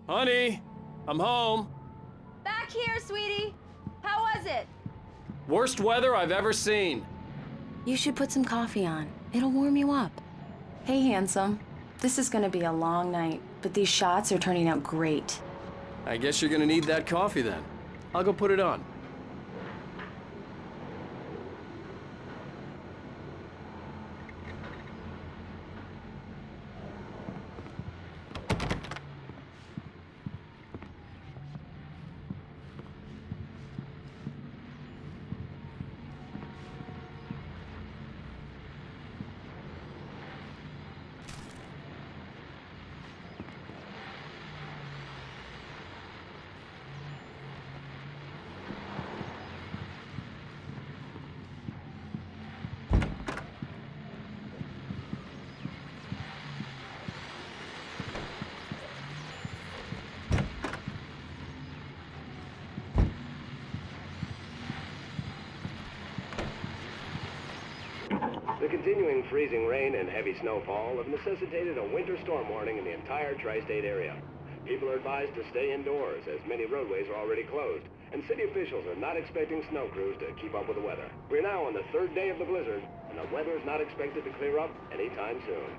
Honey, I'm home. Back here, sweetie. How was it? Worst weather I've ever seen. You should put some coffee on. It'll warm you up. Hey, handsome. This is gonna be a long night, but these shots are turning out great. I guess you're gonna need that coffee then. I'll go put it on. The continuing freezing rain and heavy snowfall have necessitated a winter storm warning in the entire tri-state area. People are advised to stay indoors as many roadways are already closed, and city officials are not expecting snow crews to keep up with the weather. We're now on the third day of the blizzard, and the weather is not expected to clear up anytime soon.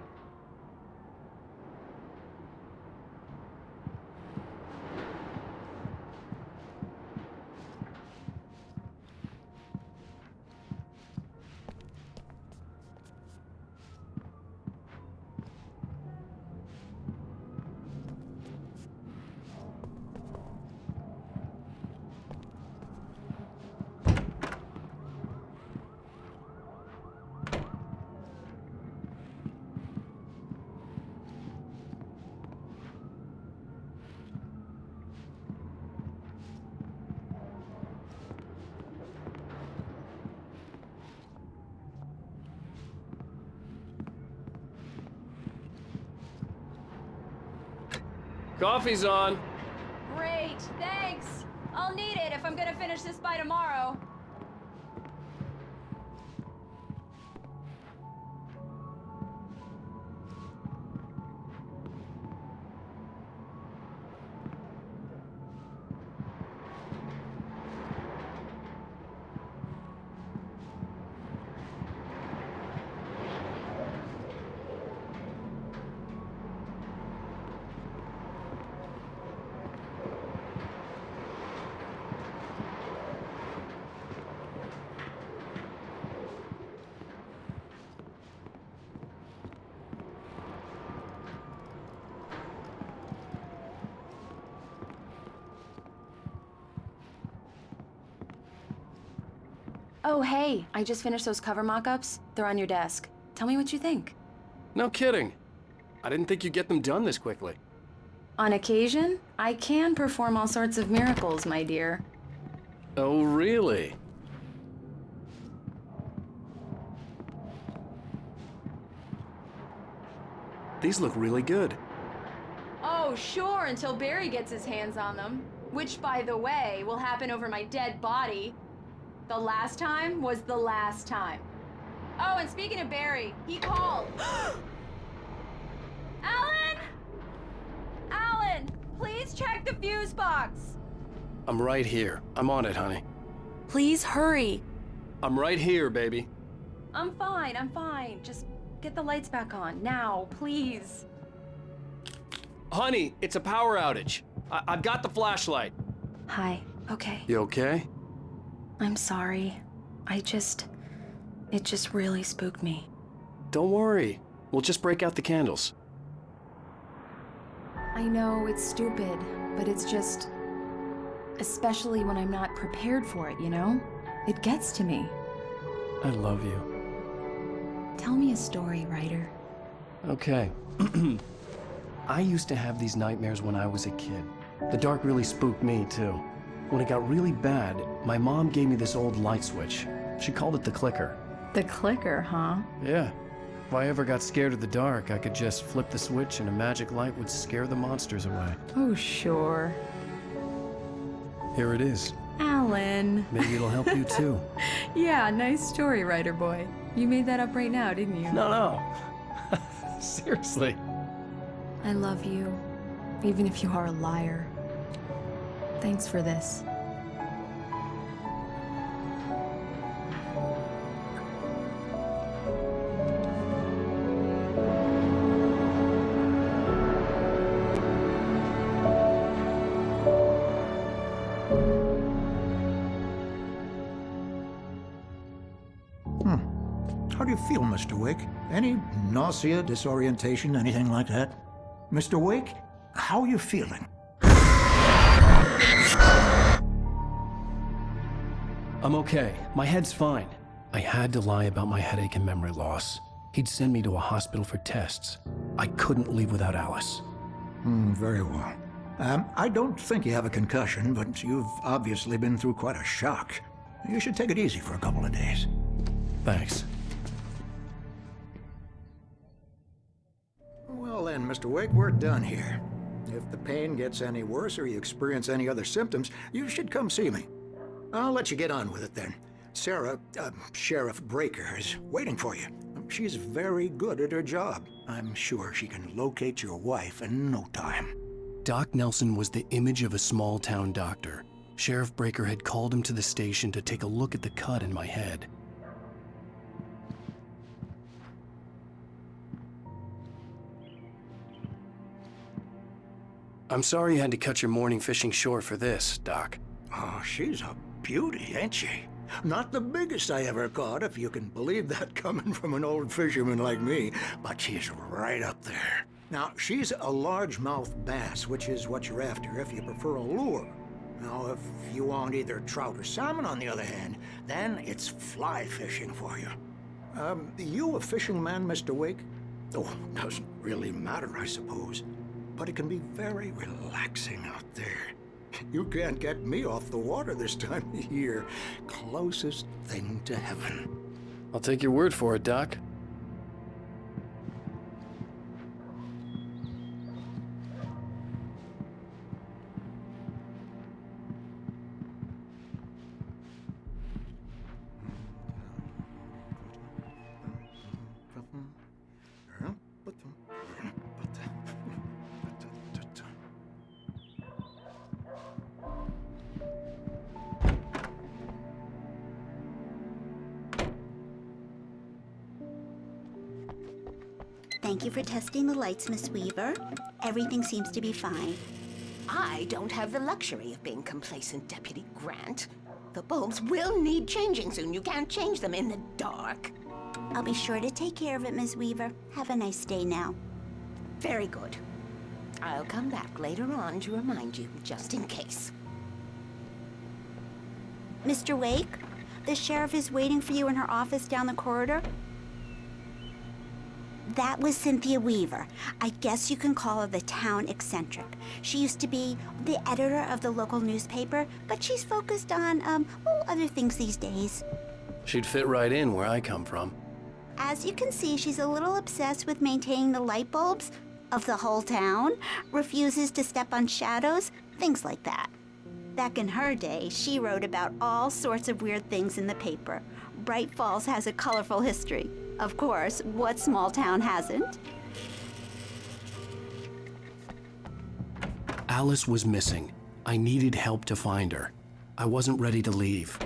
Coffee's on. Great, thanks. I'll need it if I'm gonna finish this by tomorrow. Oh, hey, I just finished those cover mock-ups. They're on your desk. Tell me what you think. No kidding. I didn't think you'd get them done this quickly. On occasion, I can perform all sorts of miracles, my dear. Oh, really? These look really good. Oh, sure, until Barry gets his hands on them. Which, by the way, will happen over my dead body. The last time was the last time. Oh, and speaking of Barry, he called. Alan! Alan, please check the fuse box. I'm right here. I'm on it, honey. Please hurry. I'm right here, baby. I'm fine. Just get the lights back on, now, please. Honey, it's a power outage. I've got the flashlight. Hi, okay. You okay? I'm sorry. It just really spooked me. Don't worry. We'll just break out the candles. I know it's stupid, but it's just... especially when I'm not prepared for it, you know? It gets to me. I love you. Tell me a story, writer. Okay. I used to have these nightmares when I was a kid. The dark really spooked me, too. When it got really bad, my mom gave me this old light switch. She called it the clicker. The clicker, huh? Yeah. If I ever got scared of the dark, I could just flip the switch and a magic light would scare the monsters away. Oh, sure. Here it is. Alan. Maybe it'll help you, too. Yeah, nice story, writer boy. You made that up right now, didn't you? No. Seriously. I love you. even if you are a liar. Thanks for this. How do you feel, Mr. Wake? Any nausea, disorientation, anything like that? Mr. Wake, how are you feeling? I'm okay. My head's fine. I had to lie about my headache and memory loss. He'd send me to a hospital for tests. I couldn't leave without Alice. Very well. I don't think you have a concussion, but you've obviously been through quite a shock. You should take it easy for a couple of days. Thanks. Well then, Mr. Wake, we're done here. If the pain gets any worse or you experience any other symptoms, you should come see me. I'll let you get on with it then. Sarah, Sheriff Breaker, is waiting for you. She's very good at her job. I'm sure she can locate your wife in no time. Doc Nelson was the image of a small-town doctor. Sheriff Breaker had called him to the station to take a look at the cut in my head. I'm sorry you had to cut your morning fishing short for this, Doc. Oh, she's a beauty, ain't she? Not the biggest I ever caught, if you can believe that coming from an old fisherman like me, but she's right up there. Now, she's a largemouth bass, which is what you're after if you prefer a lure. Now, if you want either trout or salmon, on the other hand, then it's fly fishing for you. You a fishing man, Mr. Wake? Oh, doesn't really matter, I suppose. But it can be very relaxing out there. You can't get me off the water this time of year. Closest thing to heaven. I'll take your word for it, Doc. Thank you for testing the lights, Miss Weaver. Everything seems to be fine. I don't have the luxury of being complacent, Deputy Grant. The bulbs will need changing soon. You can't change them in the dark. I'll be sure to take care of it, Miss Weaver. Have a nice day now. Very good. I'll come back later on to remind you, just in case. Mr. Wake, the sheriff is waiting for you in her office down the corridor. That was Cynthia Weaver. I guess you can call her the town eccentric. She used to be the editor of the local newspaper, but she's focused on, other things these days. She'd fit right in where I come from. As you can see, she's a little obsessed with maintaining the light bulbs of the whole town, refuses to step on shadows, things like that. Back in her day, she wrote about all sorts of weird things in the paper. Bright Falls has a colorful history. Of course, what small town hasn't? Alice was missing. I needed help to find her. I wasn't ready to leave.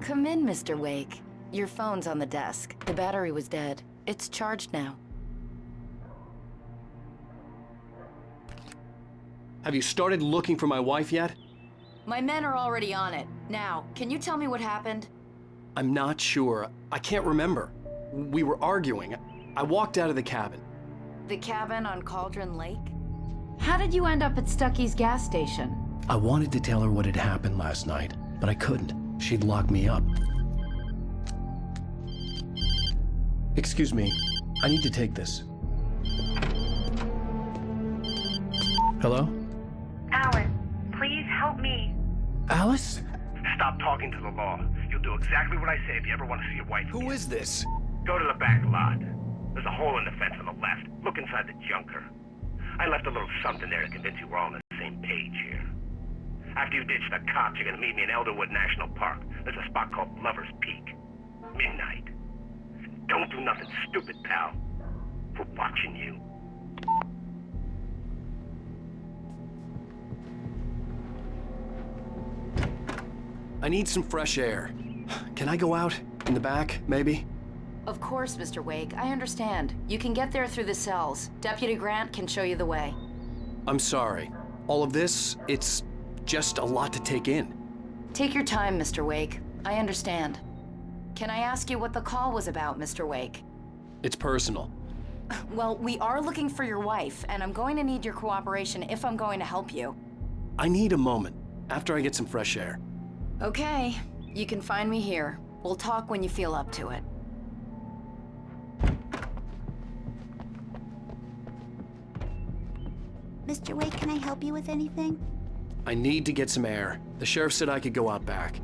Come in, Mr. Wake. Your phone's on the desk. The battery was dead. It's charged now. Have you started looking for my wife yet? My men are already on it. Now, can you tell me what happened? I'm not sure. I can't remember. We were arguing. I walked out of the cabin. The cabin on Cauldron Lake? How did you end up at Stucky's gas station? I wanted to tell her what had happened last night, but I couldn't. She'd lock me up. Excuse me, I need to take this. Hello? Alice, please help me. Alice? Stop talking to the law. You'll do exactly what I say if you ever want to see your wife again. Who is this? Go to the back lot. There's a hole in the fence on the left. Look inside the junker. I left a little something there to convince you we're all on the same page here. After you ditch the cops, you're gonna meet me in Elderwood National Park. There's a spot called Lover's Peak. Midnight. Don't do nothing stupid, pal. We're watching you. I need some fresh air. Can I go out? In the back, maybe? Of course, Mr. Wake. I understand. You can get there through the cells. Deputy Grant can show you the way. I'm sorry. All of this, it's just a lot to take in. Take your time, Mr. Wake. I understand. Can I ask you what the call was about, Mr. Wake? It's personal. Well, we are looking for your wife, and I'm going to need your cooperation if I'm going to help you. I need a moment, after I get some fresh air. Okay, you can find me here. We'll talk when you feel up to it. Mr. Wake, can I help you with anything? I need to get some air. The sheriff said I could go out back.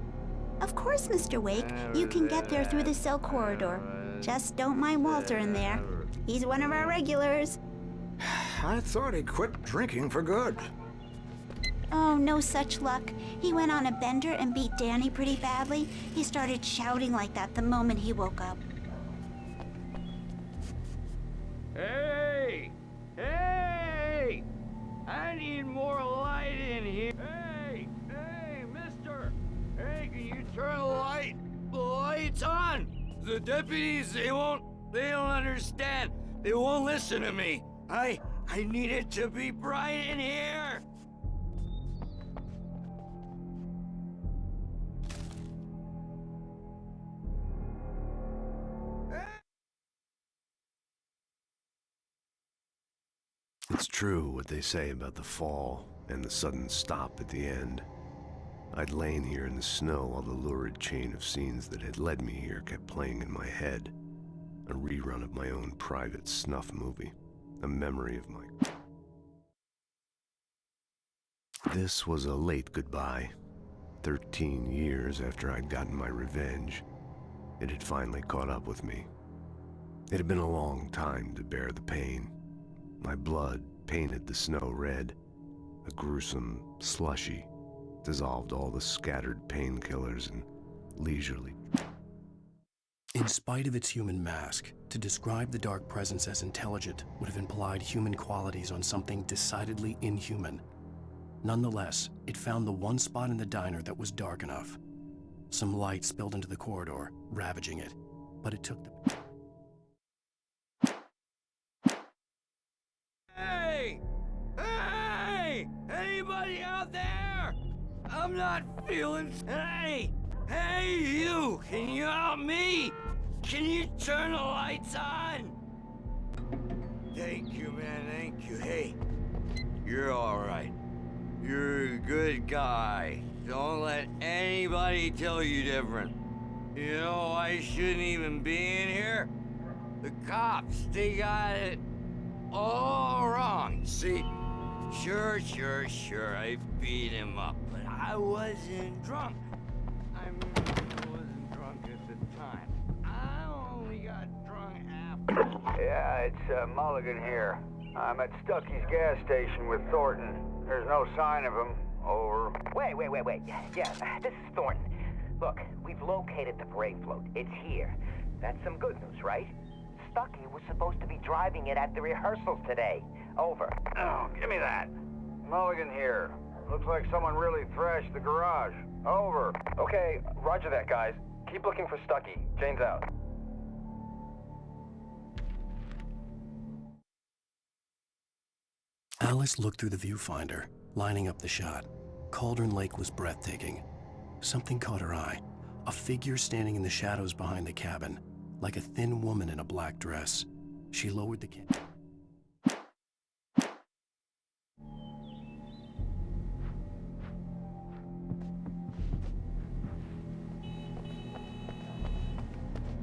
Of course, Mr. Wake. You can get there through the cell corridor. Just don't mind Walter in there. He's one of our regulars. I thought he quit drinking for good. Oh, no such luck. He went on a bender and beat Danny pretty badly. He started shouting like that the moment he woke up. Hey! Hey! I need more light in here. Hey! Hey, mister! Hey, can you turn the lights on? The deputies, they don't understand. They won't listen to me. I need it to be bright in here. It's true what they say about the fall and the sudden stop at the end. I'd lain here in the snow while the lurid chain of scenes that had led me here kept playing in my head. A rerun of my own private snuff movie. A memory of my... This was a late goodbye. 13 years after I'd gotten my revenge, it had finally caught up with me. It had been a long time to bear the pain. My blood painted the snow red. A gruesome slushy dissolved all the scattered painkillers and leisurely. In spite of its human mask, to describe the dark presence as intelligent would have implied human qualities on something decidedly inhuman. Nonetheless, it found the one spot in the diner that was dark enough. Some light spilled into the corridor, ravaging it, but it took the... Hey! Hey! Anybody out there? I'm not feeling... Hey! Hey, you! Can you help me? Can you turn the lights on? Thank you, man, thank you. Hey, you're all right. You're a good guy. Don't let anybody tell you different. You know, I shouldn't even be in here. The cops, they got it all wrong. See, sure, I beat him up, but I wasn't drunk. I wasn't drunk at the time. I only got drunk after. Yeah, it's Mulligan here. I'm at Stucky's gas station with Thornton. There's no sign of him. Over. Wait. Yeah, this is Thornton. Look, we've located the parade float. It's here. That's some good news, right? Stucky was supposed to be driving it at the rehearsals today. Over. Oh, give me that. Mulligan here. Looks like someone really thrashed the garage. Over. Okay, roger that, guys. Keep looking for Stucky. Jane's out. Alice looked through the viewfinder, lining up the shot. Cauldron Lake was breathtaking. Something caught her eye. A figure standing in the shadows behind the cabin, like a thin woman in a black dress. She lowered the kid.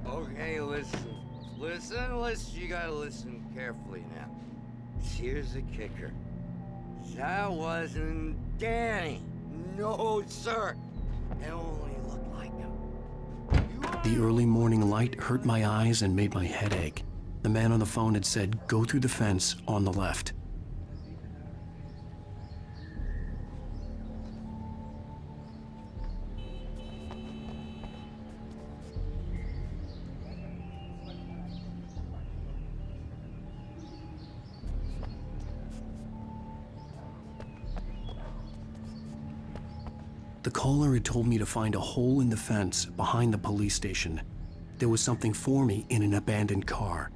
Okay, listen. Listen, you gotta listen carefully now. Here's the kicker. That wasn't Danny. No, sir. It only looked like him. The early morning light hurt my eyes and made my head ache. The man on the phone had said, "Go through the fence on the left." The caller had told me to find a hole in the fence behind the police station. There was something for me in an abandoned car.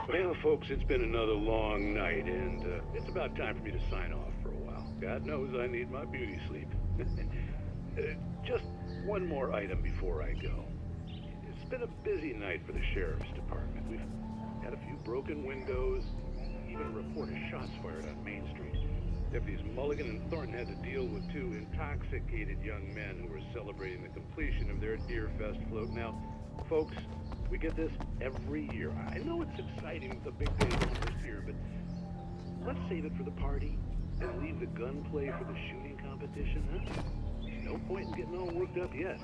Well, folks, it's been another long night, and it's about time for me to sign off for a while. God knows I need my beauty sleep. Just one more item before I go. It's been a busy night for the sheriff's department. We've had a few broken windows, even a report of shots fired on Main Street. Deputies Mulligan and Thornton had to deal with two intoxicated young men who were celebrating the completion of their Deer Fest float. Now, folks, we get this every year. I know it's exciting with the big day almost here, but let's save it for the party and leave the gunplay for the shooting competition, huh? No point in getting all worked up yet.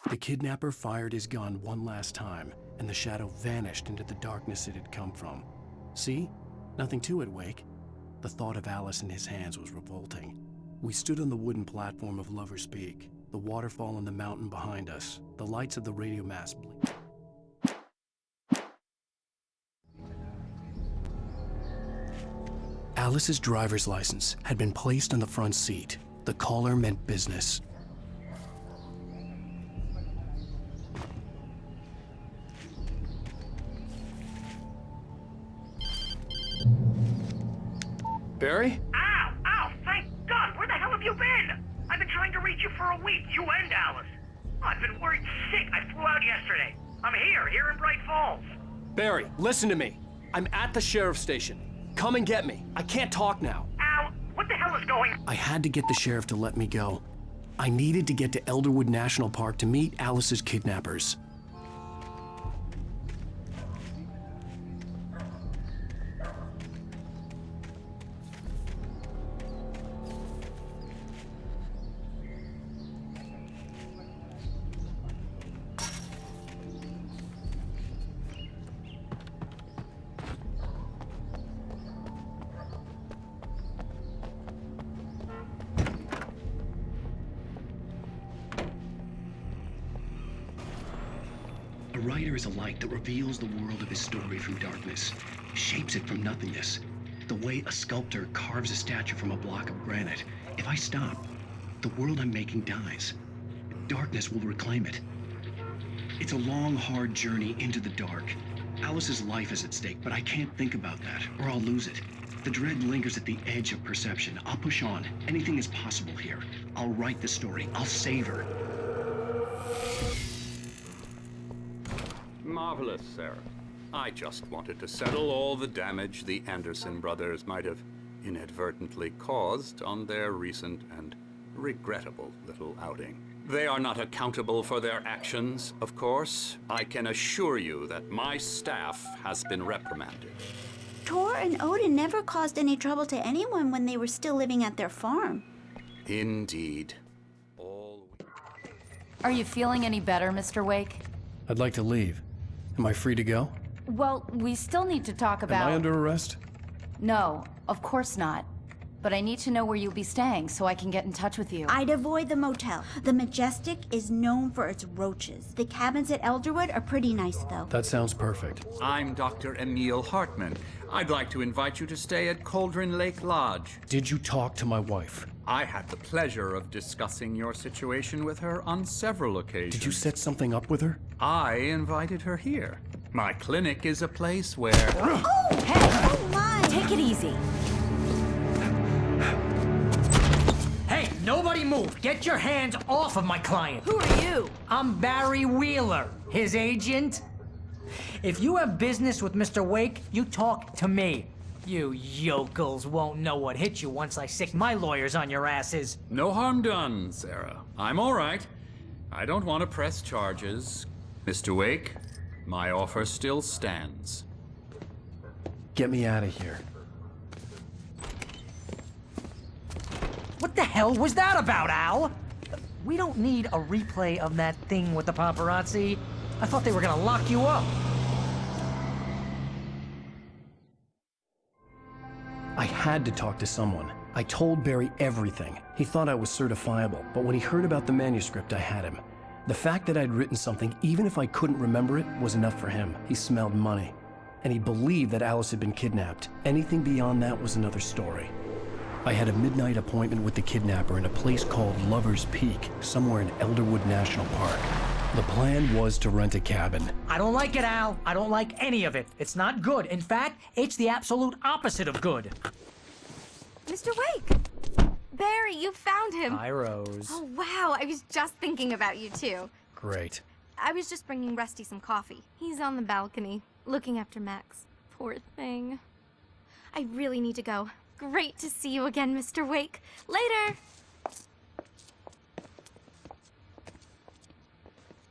The kidnapper fired his gun one last time, and the shadow vanished into the darkness it had come from. See? Nothing to it, Wake. The thought of Alice in his hands was revolting. We stood on the wooden platform of Lover's Peak, the waterfall on the mountain behind us, the lights of the radio mast blinked. Alice's driver's license had been placed on the front seat. The caller meant business. Barry? Ow! Ow! Thank God! Where the hell have you been? I've been trying to reach you for a week, you and Alice. I've been worried sick. I flew out yesterday. I'm here in Bright Falls. Barry, listen to me. I'm at the sheriff's station. Come and get me. I can't talk now. Al, what the hell is going on? I had to get the sheriff to let me go. I needed to get to Elderwood National Park to meet Alice's kidnappers. A writer is a light that reveals the world of his story from darkness, shapes it from nothingness. The way a sculptor carves a statue from a block of granite. If I stop, the world I'm making dies. Darkness will reclaim it. It's a long, hard journey into the dark. Alice's life is at stake, but I can't think about that, or I'll lose it. The dread lingers at the edge of perception. I'll push on. Anything is possible here. I'll write the story. I'll save her. Marvelous, Sarah. I just wanted to settle all the damage the Anderson brothers might have inadvertently caused on their recent and regrettable little outing. They are not accountable for their actions, of course. I can assure you that my staff has been reprimanded. Tor and Odin never caused any trouble to anyone when they were still living at their farm. Indeed. Are you feeling any better, Mr. Wake? I'd like to leave. Am I free to go? Well, we still need to talk about... Am I under arrest? No, of course not. But I need to know where you'll be staying so I can get in touch with you. I'd avoid the motel. The Majestic is known for its roaches. The cabins at Elderwood are pretty nice, though. That sounds perfect. I'm Dr. Emil Hartman. I'd like to invite you to stay at Cauldron Lake Lodge. Did you talk to my wife? I had the pleasure of discussing your situation with her on several occasions. Did you set something up with her? I invited her here. My clinic is a place where... Oh! Hey! Oh, my! Take it easy. Hey, nobody move! Get your hands off of my client! Who are you? I'm Barry Wheeler, his agent. If you have business with Mr. Wake, you talk to me. You yokels won't know what hit you once I sick my lawyers on your asses. No harm done, Sarah. I'm all right. I don't want to press charges. Mr. Wake, my offer still stands. Get me out of here. What the hell was that about, Al? We don't need a replay of that thing with the paparazzi. I thought they were gonna lock you up. I had to talk to someone. I told Barry everything. He thought I was certifiable, but when he heard about the manuscript, I had him. The fact that I'd written something, even if I couldn't remember it, was enough for him. He smelled money. And he believed that Alice had been kidnapped. Anything beyond that was another story. I had a midnight appointment with the kidnapper in a place called Lover's Peak, somewhere in Elderwood National Park. The plan was to rent a cabin. I don't like it, Al. I don't like any of it. It's not good. In fact, it's the absolute opposite of good. Mr. Wake! Barry, you found him! Hi, Rose. Oh, wow. I was just thinking about you, too. Great. I was just bringing Rusty some coffee. He's on the balcony, looking after Max. Poor thing. I really need to go. Great to see you again, Mr. Wake. Later!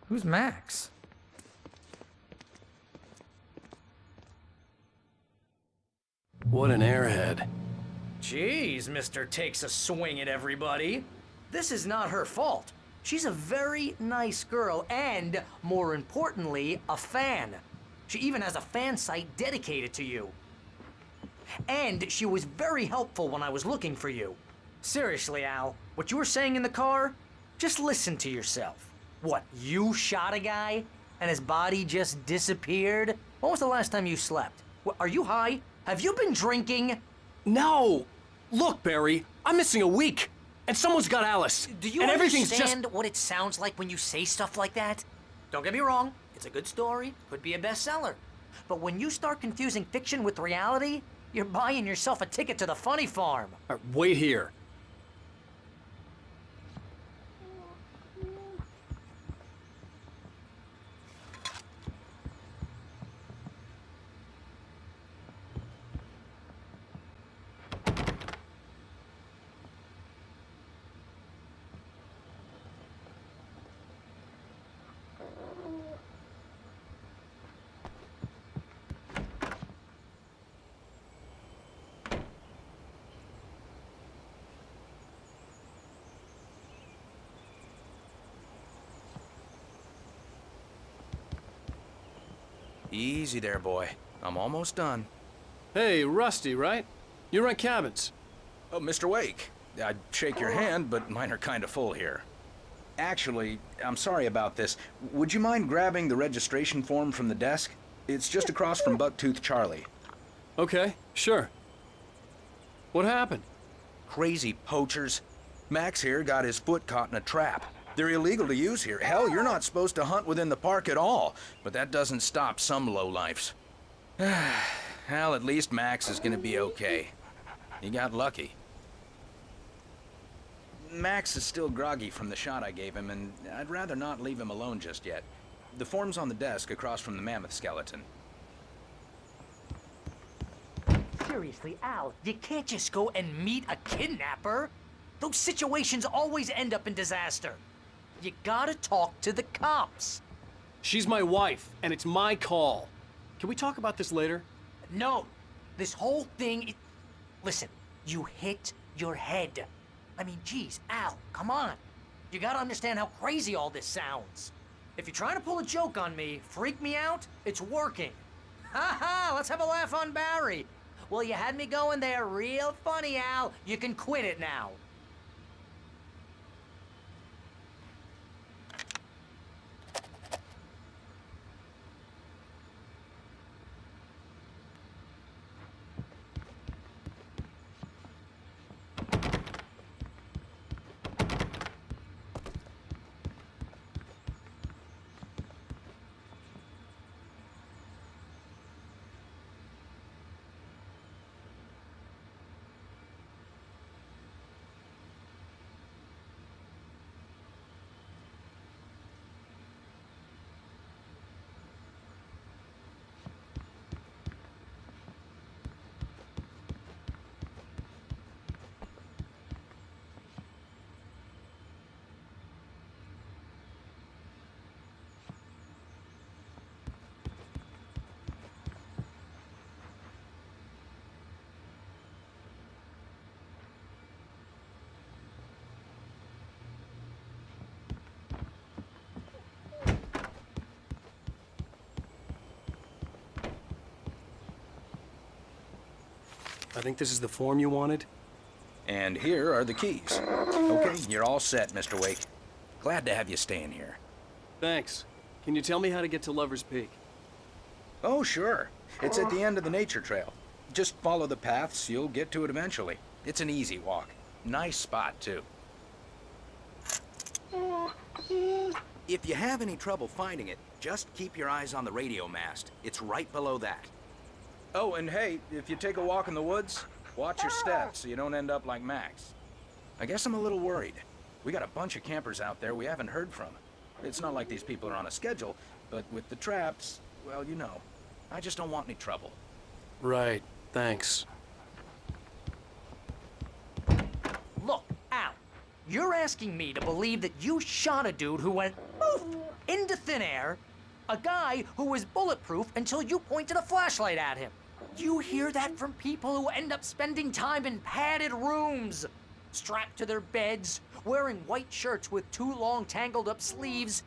Who's Max? What an airhead. Jeez, Mr. Takes a swing at everybody. This is not her fault. She's a very nice girl and, more importantly, a fan. She even has a fan site dedicated to you. And she was very helpful when I was looking for you. Seriously, Al, what you were saying in the car, just listen to yourself. What, you shot a guy and his body just disappeared? When was the last time you slept? What, are you high? Have you been drinking? No! Look, Barry, I'm missing a week, and someone's got Alice. Do you and understand what it sounds like when you say stuff like that? Don't get me wrong, it's a good story, could be a bestseller. But when you start confusing fiction with reality, you're buying yourself a ticket to the funny farm. Wait here. Easy there, boy. I'm almost done. Hey, Rusty, right? You rent cabins. Oh, Mr. Wake. I'd shake your hand, but mine are kind of full here. Actually, I'm sorry about this. Would you mind grabbing the registration form from the desk? It's just across from Bucktooth Charlie. Okay, sure. What happened? Crazy poachers. Max here got his foot caught in a trap. They're illegal to use here. Hell, you're not supposed to hunt within the park at all. But that doesn't stop some lowlifes. Well, at least Max is gonna be okay. He got lucky. Max is still groggy from the shot I gave him, and I'd rather not leave him alone just yet. The form's on the desk across from the mammoth skeleton. Seriously, Al, you can't just go and meet a kidnapper. Those situations always end up in disaster. You gotta talk to the cops. She's my wife, and it's my call. Can we talk about this later? No, this whole thing. Listen, you hit your head. I mean, geez, Al, come on. You gotta understand how crazy all this sounds. If you're trying to pull a joke on me, freak me out, it's working. Ha ha, let's have a laugh on Barry. Well, you had me going there real funny, Al. You can quit it now. I think this is the form you wanted. And here are the keys. Okay, you're all set, Mr. Wake. Glad to have you staying here. Thanks. Can you tell me how to get to Lover's Peak? Oh, sure. It's at the end of the nature trail. Just follow the paths, you'll get to it eventually. It's an easy walk. Nice spot, too. If you have any trouble finding it, just keep your eyes on the radio mast. It's right below that. Oh, and hey, if you take a walk in the woods, watch your steps so you don't end up like Max. I guess I'm a little worried. We got a bunch of campers out there we haven't heard from. It's not like these people are on a schedule, but with the traps, well, you know. I just don't want any trouble. Right, thanks. Look, Al, you're asking me to believe that you shot a dude who went poof into thin air, a guy who was bulletproof until you pointed a flashlight at him. You hear that from people who end up spending time in padded rooms, strapped to their beds, wearing white shirts with too long tangled up sleeves,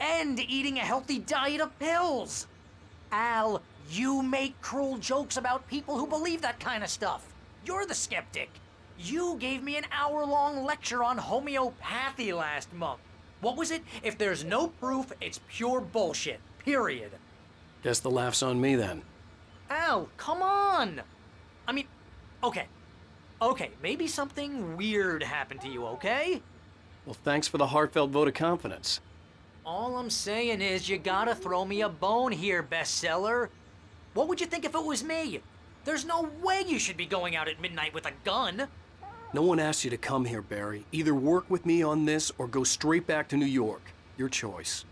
and eating a healthy diet of pills. Al, you make cruel jokes about people who believe that kind of stuff. You're the skeptic. You gave me an hour-long lecture on homeopathy last month. What was it? If there's no proof, it's pure bullshit. Period. Guess the laugh's on me then. Al, come on! I mean, okay. Okay, maybe something weird happened to you, okay? Well, thanks for the heartfelt vote of confidence. All I'm saying is you gotta throw me a bone here, bestseller. What would you think if it was me? There's no way you should be going out at midnight with a gun. No one asked you to come here, Barry. Either work with me on this or go straight back to New York. Your choice.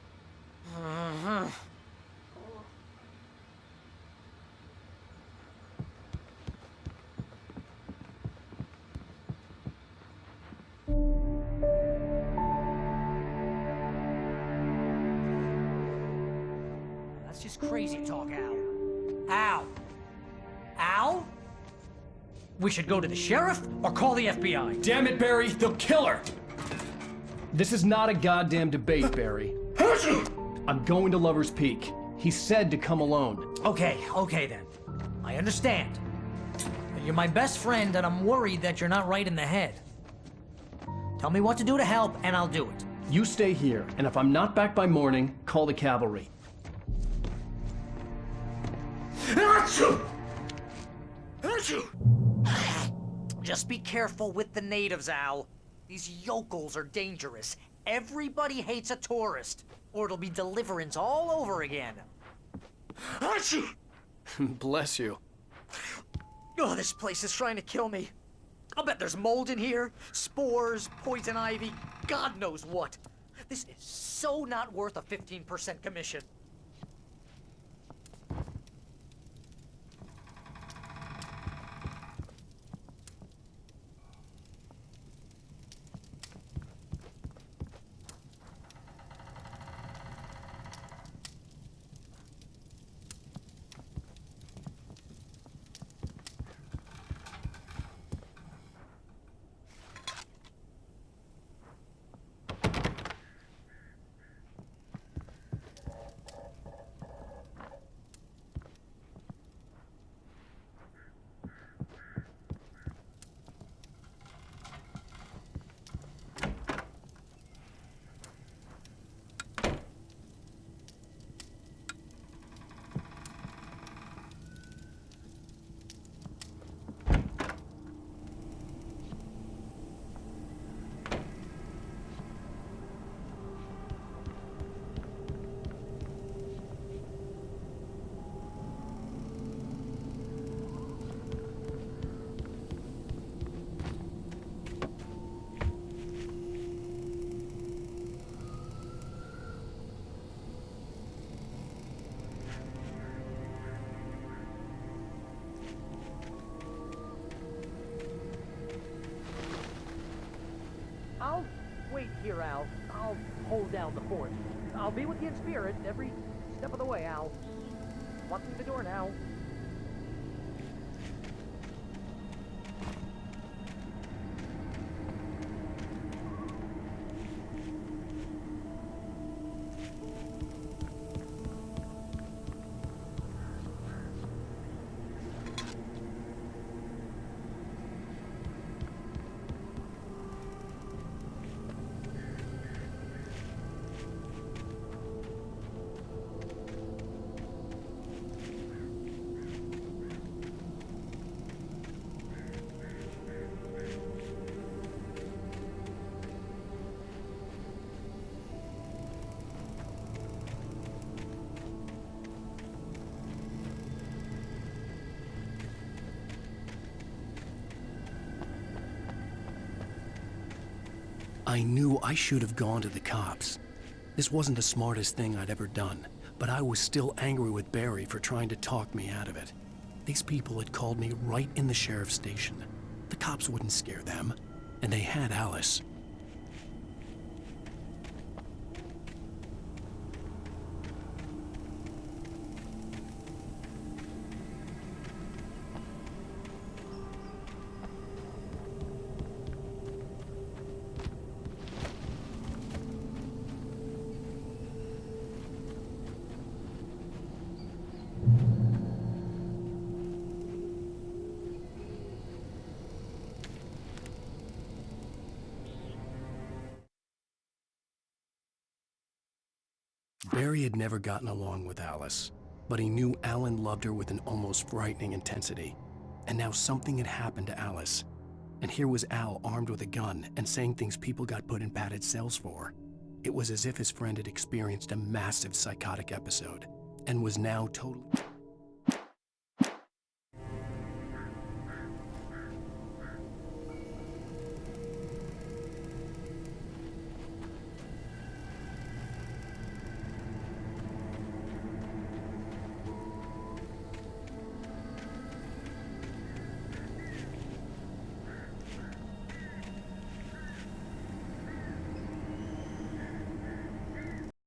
That's just crazy talk, Al. Al? Al? We should go to the sheriff or call the FBI. Damn it, Barry, they'll kill her! This is not a goddamn debate, Barry. I'm going to Lover's Peak. He said to come alone. Okay then. I understand. You're my best friend and I'm worried that you're not right in the head. Tell me what to do to help and I'll do it. You stay here, and if I'm not back by morning, call the cavalry. Just be careful with the natives, Al. These yokels are dangerous. Everybody hates a tourist, or it'll be Deliverance all over again. Bless you. Oh, this place is trying to kill me. I'll bet there's mold in here, spores, poison ivy, God knows what. This is so not worth a 15% commission. Here, Al. I'll hold down the fort. I'll be with you in spirit every step of the way, Al. Walk through the door now. I knew I should have gone to the cops. This wasn't the smartest thing I'd ever done, but I was still angry with Barry for trying to talk me out of it. These people had called me right in the sheriff's station. The cops wouldn't scare them, and they had Alice. Barry had never gotten along with Alice, but he knew Alan loved her with an almost frightening intensity. And now something had happened to Alice. And here was Al armed with a gun and saying things people got put in padded cells for. It was as if his friend had experienced a massive psychotic episode and was now totally...